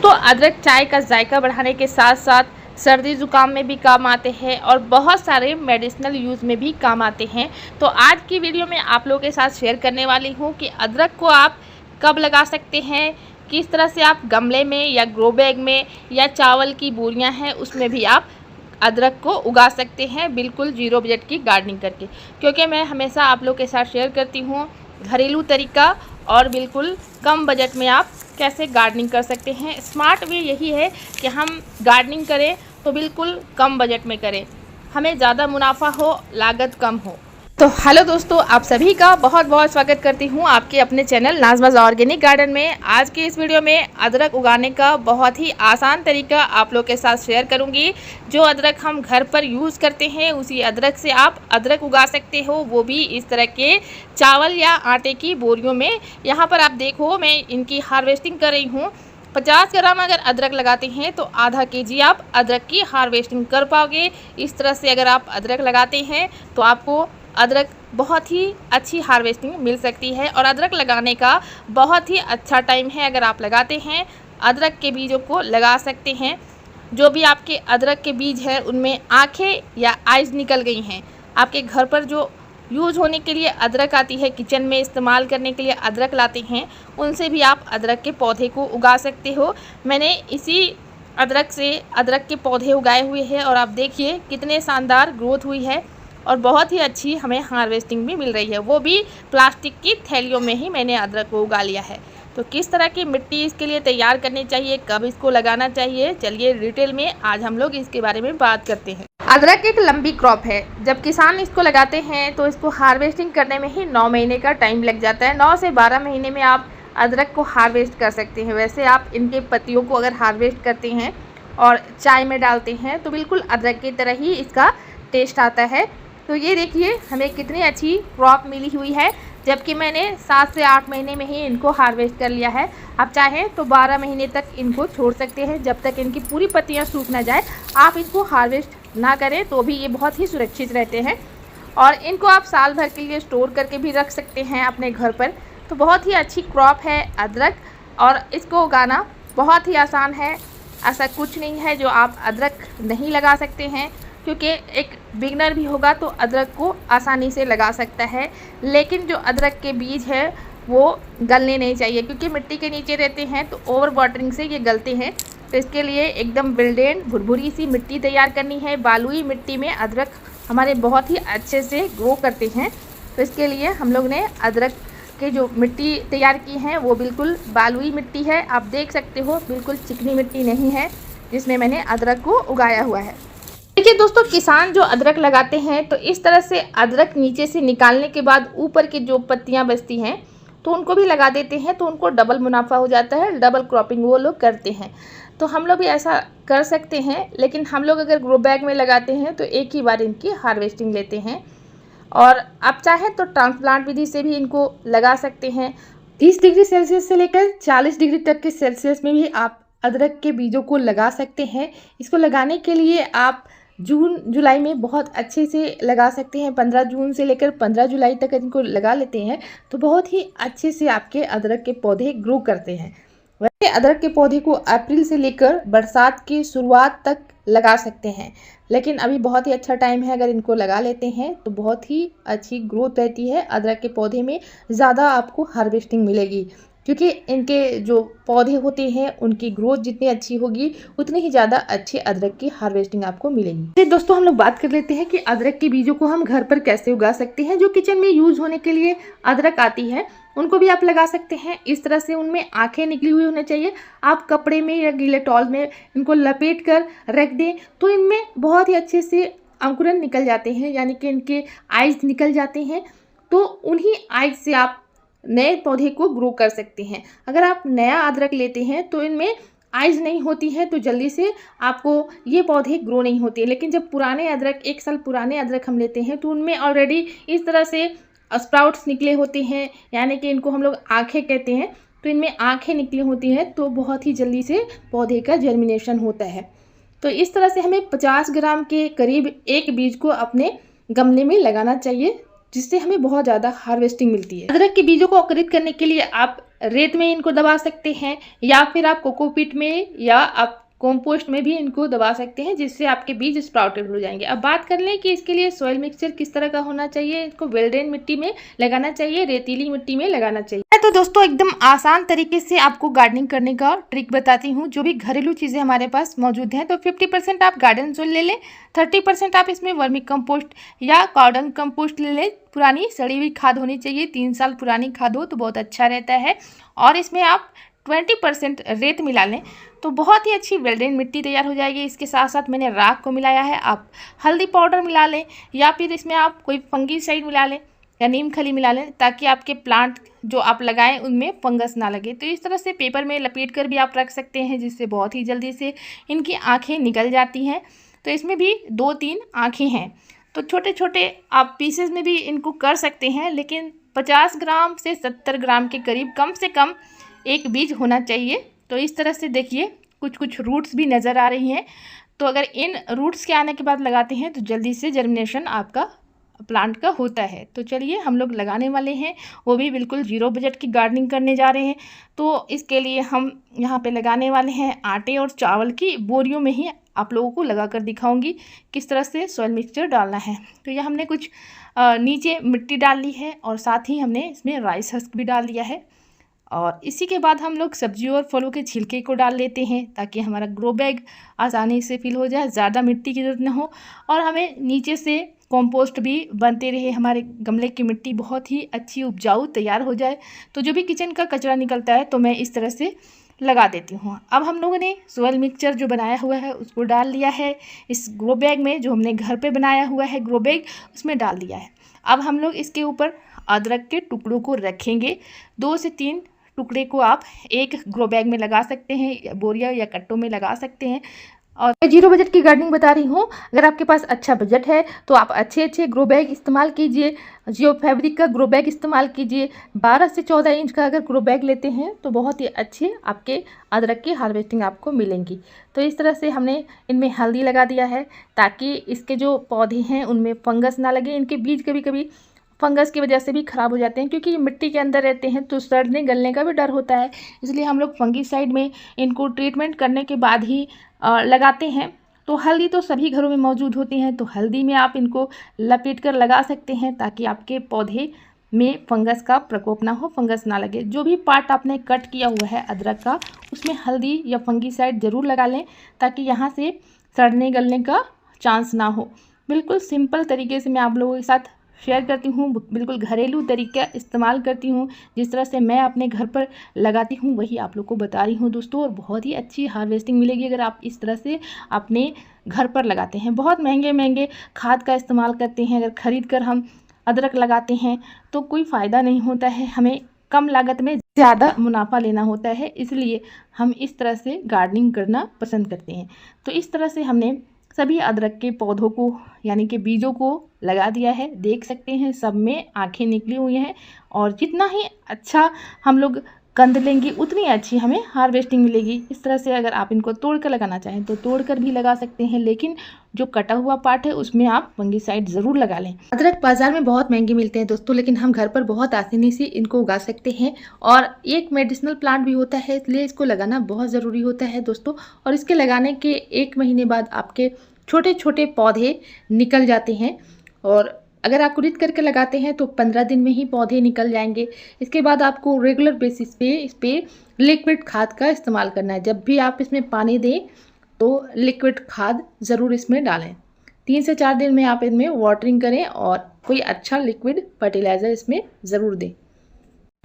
दोस्तों अदरक चाय का जायका बढ़ाने के साथ साथ सर्दी ज़ुकाम में भी काम आते हैं और बहुत सारे मेडिसिनल यूज़ में भी काम आते हैं। तो आज की वीडियो में आप लोगों के साथ शेयर करने वाली हूँ कि अदरक को आप कब लगा सकते हैं, किस तरह से आप गमले में या ग्रो बैग में या चावल की बोरियां हैं उसमें भी आप अदरक को उगा सकते हैं, बिल्कुल जीरो बजट की गार्डनिंग करके। क्योंकि मैं हमेशा आप लोग के साथ शेयर करती हूँ घरेलू तरीका और बिल्कुल कम बजट में आप कैसे गार्डनिंग कर सकते हैं। स्मार्ट वे यही है कि हम गार्डनिंग करें तो बिल्कुल कम बजट में करें, हमें ज़्यादा मुनाफा हो, लागत कम हो। तो हेलो दोस्तों, आप सभी का बहुत बहुत स्वागत करती हूँ आपके अपने चैनल नाज़माज़ ऑर्गेनिक गार्डन में। आज की इस वीडियो में अदरक उगाने का बहुत ही आसान तरीका आप लोग के साथ शेयर करूँगी। जो अदरक हम घर पर यूज़ करते हैं उसी अदरक से आप अदरक उगा सकते हो, वो भी इस तरह के चावल या आटे की बोरियों में। यहाँ पर आप देखो मैं इनकी हार्वेस्टिंग कर रही हूँ। 50 ग्राम अगर अदरक लगाते हैं तो आधा केजी आप अदरक की हार्वेस्टिंग कर पाओगे। इस तरह से अगर आप अदरक लगाते हैं तो आपको अदरक बहुत ही अच्छी हार्वेस्टिंग मिल सकती है। और अदरक लगाने का बहुत ही अच्छा टाइम है। अगर आप लगाते हैं अदरक के बीजों को लगा सकते हैं। जो भी आपके अदरक के बीज हैं उनमें आँखें या आइज़ निकल गई हैं, आपके घर पर जो यूज़ होने के लिए अदरक आती है, किचन में इस्तेमाल करने के लिए अदरक लाते हैं, उनसे भी आप अदरक के पौधे को उगा सकते हो। मैंने इसी अदरक से अदरक के पौधे उगाए हुए हैं और आप देखिए कितने शानदार ग्रोथ हुई है और बहुत ही अच्छी हमें हार्वेस्टिंग भी मिल रही है। वो भी प्लास्टिक की थैलियों में ही मैंने अदरक को उगा लिया है। तो किस तरह की मिट्टी इसके लिए तैयार करनी चाहिए, कब इसको लगाना चाहिए, चलिए डिटेल में आज हम लोग इसके बारे में बात करते हैं। अदरक एक लंबी क्रॉप है। जब किसान इसको लगाते हैं तो इसको हार्वेस्टिंग करने में ही 9 महीने का टाइम लग जाता है। 9 से 12 महीने में आप अदरक को हार्वेस्ट कर सकते हैं। वैसे आप इनके पत्तियों को अगर हार्वेस्ट करते हैं और चाय में डालते हैं तो बिल्कुल अदरक की तरह ही इसका टेस्ट आता है। तो ये देखिए हमें कितनी अच्छी क्रॉप मिली हुई है, जबकि मैंने 7 से 8 महीने में ही इनको हार्वेस्ट कर लिया है। आप चाहें तो 12 महीने तक इनको छोड़ सकते हैं, जब तक इनकी पूरी पत्तियां सूख ना जाए। आप इनको हार्वेस्ट ना करें तो भी ये बहुत ही सुरक्षित रहते हैं और इनको आप साल भर के लिए स्टोर करके भी रख सकते हैं अपने घर पर। तो बहुत ही अच्छी क्रॉप है अदरक और इसको उगाना बहुत ही आसान है। ऐसा कुछ नहीं है जो आप अदरक नहीं लगा सकते हैं, क्योंकि एक बिगनर भी होगा तो अदरक को आसानी से लगा सकता है। लेकिन जो अदरक के बीज है वो गलने नहीं चाहिए, क्योंकि मिट्टी के नीचे रहते हैं तो ओवर वाटरिंग से ये गलते हैं। तो इसके लिए एकदम बिल्डेन भुरभुरी सी मिट्टी तैयार करनी है। बालुई मिट्टी में अदरक हमारे बहुत ही अच्छे से ग्रो करते हैं। तो इसके लिए हम लोग ने अदरक के जो मिट्टी तैयार की है वो बिल्कुल बालुई मिट्टी है। आप देख सकते हो बिल्कुल चिकनी मिट्टी नहीं है जिसमें मैंने अदरक को उगाया हुआ है। देखिए दोस्तों, किसान जो अदरक लगाते हैं तो इस तरह से अदरक नीचे से निकालने के बाद ऊपर की जो पत्तियां बचती हैं तो उनको भी लगा देते हैं, तो उनको डबल मुनाफा हो जाता है। डबल क्रॉपिंग वो लोग करते हैं। तो हम लोग भी ऐसा कर सकते हैं, लेकिन हम लोग अगर ग्रो बैग में लगाते हैं तो एक ही बार इनकी हार्वेस्टिंग लेते हैं। और आप चाहें तो ट्रांसप्लांट विधि से भी इनको लगा सकते हैं। 30 डिग्री सेल्सियस से लेकर 40 डिग्री तक के सेल्सियस में भी आप अदरक के बीजों को लगा सकते हैं। इसको लगाने के लिए आप जून जुलाई में बहुत अच्छे से लगा सकते हैं। 15 जून से लेकर 15 जुलाई तक इनको लगा लेते हैं तो बहुत ही अच्छे से आपके अदरक के पौधे ग्रो करते हैं। वैसे अदरक के पौधे को अप्रैल से लेकर बरसात की शुरुआत तक लगा सकते हैं, लेकिन अभी बहुत ही अच्छा टाइम है। अगर इनको लगा लेते हैं तो बहुत ही अच्छी ग्रोथ रहती है अदरक के पौधे में, ज़्यादा आपको हार्वेस्टिंग मिलेगी, क्योंकि इनके जो पौधे होते हैं उनकी ग्रोथ जितनी अच्छी होगी उतनी ही ज़्यादा अच्छी अदरक की हार्वेस्टिंग आपको मिलेगी। फिर दोस्तों हम लोग बात कर लेते हैं कि अदरक के बीजों को हम घर पर कैसे उगा सकते हैं। जो किचन में यूज़ होने के लिए अदरक आती है उनको भी आप लगा सकते हैं। इस तरह से उनमें आँखें निकली हुई होनी चाहिए। आप कपड़े में या गीले टॉल में इनको लपेट कर रख दें तो इनमें बहुत ही अच्छे से अंकुरन निकल जाते हैं, यानी कि इनके आइज़ निकल जाते हैं। तो उन्हीं आइज़ से आप नए पौधे को ग्रो कर सकते हैं। अगर आप नया अदरक लेते हैं तो इनमें आइज़ नहीं होती है तो जल्दी से आपको ये पौधे ग्रो नहीं होते। लेकिन जब पुराने अदरक, 1 साल पुराने अदरक हम लेते हैं तो उनमें ऑलरेडी इस तरह से स्प्राउट्स निकले होते हैं, यानी कि इनको हम लोग आँखें कहते हैं। तो इनमें आँखें निकली होती हैं तो बहुत ही जल्दी से पौधे का जर्मिनेशन होता है। तो इस तरह से हमें 50 ग्राम के करीब एक बीज को अपने गमले में लगाना चाहिए। जिससे हमें बहुत ज़्यादा हार्वेस्टिंग मिलती है। अदरक के बीजों को अंकुरित करने के लिए आप रेत में इनको दबा सकते हैं या फिर आप कोकोपीट में या आप कंपोस्ट में भी इनको दबा सकते हैं, जिससे आपके बीज स्प्राउटेड हो जाएंगे। अब बात कर लें कि इसके लिए सॉइल मिक्सचर किस तरह का होना चाहिए। इसको वेल ड्रेन मिट्टी में लगाना चाहिए, रेतीली मिट्टी में लगाना चाहिए। तो दोस्तों एकदम आसान तरीके से आपको गार्डनिंग करने का ट्रिक बताती हूँ। जो भी घरेलू चीज़ें हमारे पास मौजूद हैं, तो 50% आप गार्डन सॉइल ले लें, 30% आप इसमें वर्मी कंपोस्ट या काउडंग कंपोस्ट ले लें। पुरानी सड़ी हुई खाद होनी चाहिए, 3 साल पुरानी खाद हो तो बहुत अच्छा रहता है। और इसमें आप 20% रेत मिला लें तो बहुत ही अच्छी वेल ड्रेन मिट्टी तैयार हो जाएगी। इसके साथ साथ मैंने राख को मिलाया है। आप हल्दी पाउडर मिला लें या फिर इसमें आप कोई फंगीसाइड मिला लें या नीम खली मिला लें, ताकि आपके प्लांट जो आप लगाएं उनमें फंगस ना लगे। तो इस तरह से पेपर में लपेट कर भी आप रख सकते हैं, जिससे बहुत ही जल्दी से इनकी आँखें निकल जाती हैं। तो इसमें भी 2-3 आँखें हैं, तो छोटे छोटे आप पीसेस में भी इनको कर सकते हैं, लेकिन 50 ग्राम से 70 ग्राम के करीब कम से कम एक बीज होना चाहिए। तो इस तरह से देखिए कुछ कुछ रूट्स भी नज़र आ रही हैं। तो अगर इन रूट्स के आने के बाद लगाते हैं तो जल्दी से जर्मिनेशन आपका प्लांट का होता है। तो चलिए हम लोग लगाने वाले हैं, वो भी बिल्कुल 0 बजट की गार्डनिंग करने जा रहे हैं। तो इसके लिए हम यहाँ पे लगाने वाले हैं आटे और चावल की बोरियों में ही आप लोगों को लगा कर दिखाऊंगी किस तरह से सॉइल मिक्सचर डालना है। तो यह हमने कुछ नीचे मिट्टी डाल ली है और साथ ही हमने इसमें राइस हस्क भी डाल दिया है। और इसी के बाद हम लोग सब्जियों और फलों के छिलके को डाल लेते हैं, ताकि हमारा ग्रो बैग आसानी से फिल हो जाए, ज़्यादा मिट्टी की ज़रूरत ना हो और हमें नीचे से कंपोस्ट भी बनते रहे, हमारे गमले की मिट्टी बहुत ही अच्छी उपजाऊ तैयार हो जाए। तो जो भी किचन का कचरा निकलता है तो मैं इस तरह से लगा देती हूँ। अब हम लोगों ने सॉइल मिक्सचर जो बनाया हुआ है उसको डाल लिया है इस ग्रो बैग में, जो हमने घर पे बनाया हुआ है ग्रो बैग, उसमें डाल दिया है। अब हम लोग इसके ऊपर अदरक के टुकड़ों को रखेंगे। 2 से 3 टुकड़े को आप एक ग्रो बैग में लगा सकते हैं, बोरिया या कट्टों में लगा सकते हैं। और मैं 0 बजट की गार्डनिंग बता रही हूँ। अगर आपके पास अच्छा बजट है तो आप अच्छे ग्रो बैग इस्तेमाल कीजिए। जियो फैब्रिक का ग्रो बैग इस्तेमाल कीजिए। 12 से 14 इंच का अगर ग्रो बैग लेते हैं तो बहुत ही अच्छे आपके अदरक की हार्वेस्टिंग आपको मिलेंगी। तो इस तरह से हमने इनमें हल्दी लगा दिया है, ताकि इसके जो पौधे हैं उनमें फंगस ना लगे। इनके बीज कभी कभी फंगस की वजह से भी ख़राब हो जाते हैं, क्योंकि ये मिट्टी के अंदर रहते हैं तो सड़ने गलने का भी डर होता है। इसलिए हम लोग फंगीसाइड में इनको ट्रीटमेंट करने के बाद ही लगाते हैं। तो हल्दी तो सभी घरों में मौजूद होती हैं, तो हल्दी में आप इनको लपेट कर लगा सकते हैं, ताकि आपके पौधे में फंगस का प्रकोप ना हो, फंगस ना लगे। जो भी पार्ट आपने कट किया हुआ है अदरक का, उसमें हल्दी या फंगीसाइड ज़रूर लगा लें, ताकि यहाँ से सड़ने गलने का चांस ना हो। बिल्कुल सिंपल तरीके से मैं आप लोगों के साथ शेयर करती हूँ, बिल्कुल घरेलू तरीका इस्तेमाल करती हूँ। जिस तरह से मैं अपने घर पर लगाती हूँ वही आप लोग को बता रही हूँ दोस्तों, और बहुत ही अच्छी हार्वेस्टिंग मिलेगी अगर आप इस तरह से अपने घर पर लगाते हैं। बहुत महंगे खाद का इस्तेमाल करते हैं, अगर ख़रीद कर हम अदरक लगाते हैं तो कोई फ़ायदा नहीं होता है। हमें कम लागत में ज़्यादा मुनाफा लेना होता है, इसलिए हम इस तरह से गार्डनिंग करना पसंद करते हैं। तो इस तरह से हमने सभी अदरक के पौधों को यानी कि बीजों को लगा दिया है। देख सकते हैं सब में आंखें निकली हुई हैं, और जितना ही अच्छा हम लोग कंद लेंगे उतनी अच्छी हमें हार्वेस्टिंग मिलेगी। इस तरह से अगर आप इनको तोड़ कर लगाना चाहें तो तोड़ कर भी लगा सकते हैं, लेकिन जो कटा हुआ पार्ट है उसमें आप फंगीसाइड ज़रूर लगा लें। अदरक बाजार में बहुत महंगे मिलते हैं दोस्तों, लेकिन हम घर पर बहुत आसानी से इनको उगा सकते हैं। और एक मेडिसिनल प्लांट भी होता है, इसलिए इसको लगाना बहुत ज़रूरी होता है दोस्तों। और इसके लगाने के 1 महीने बाद आपके छोटे छोटे पौधे निकल जाते हैं, और अगर आप अंकुरित करके लगाते हैं तो 15 दिन में ही पौधे निकल जाएंगे। इसके बाद आपको रेगुलर बेसिस पे इस पर लिक्विड खाद का इस्तेमाल करना है। जब भी आप इसमें पानी दें तो लिक्विड खाद ज़रूर इसमें डालें। 3 से 4 दिन में आप इनमें वाटरिंग करें और कोई अच्छा लिक्विड फर्टिलाइज़र इसमें ज़रूर दें।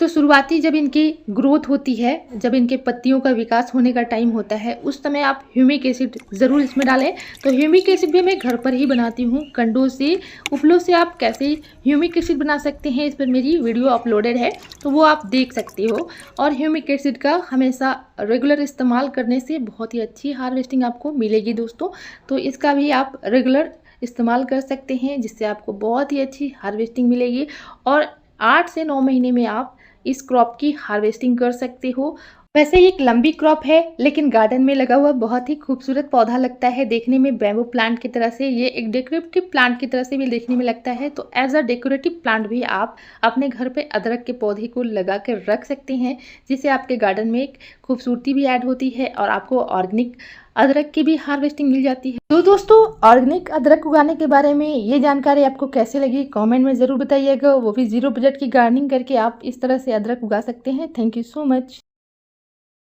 तो शुरुआती जब इनकी ग्रोथ होती है, जब इनके पत्तियों का विकास होने का टाइम होता है, उस समय आप ह्यूमिक एसिड ज़रूर इसमें डालें। तो ह्यूमिक एसिड भी मैं घर पर ही बनाती हूँ, कंडों से उपलों से आप कैसे ह्यूमिक एसिड बना सकते हैं, इस पर मेरी वीडियो अपलोडेड है, तो वो आप देख सकते हो। और ह्यूमिक एसिड का हमेशा रेगुलर इस्तेमाल करने से बहुत ही अच्छी हार्वेस्टिंग आपको मिलेगी दोस्तों। तो इसका भी आप रेगुलर इस्तेमाल कर सकते हैं, जिससे आपको बहुत ही अच्छी हार्वेस्टिंग मिलेगी। और 8 से 9 महीने में आप इस क्रॉप की हार्वेस्टिंग कर सकते हो। वैसे ये एक लंबी क्रॉप है, लेकिन गार्डन में लगा हुआ बहुत ही खूबसूरत पौधा लगता है। देखने में बैम्बू प्लांट की तरह से, ये एक डेकोरेटिव प्लांट की तरह से भी देखने में लगता है। तो एज अ डेकोरेटिव प्लांट भी आप अपने घर पे अदरक के पौधे को लगा कर रख सकते हैं, जिससे आपके गार्डन में एक खूबसूरती भी ऐड होती है और आपको ऑर्गेनिक अदरक की भी हार्वेस्टिंग मिल जाती है। तो दोस्तों, ऑर्गेनिक अदरक उगाने के बारे में ये जानकारी आपको कैसे लगी, कमेंट में ज़रूर बताइएगा। वो भी 0 बजट की गार्डनिंग करके आप इस तरह से अदरक उगा सकते हैं। Thank you so much.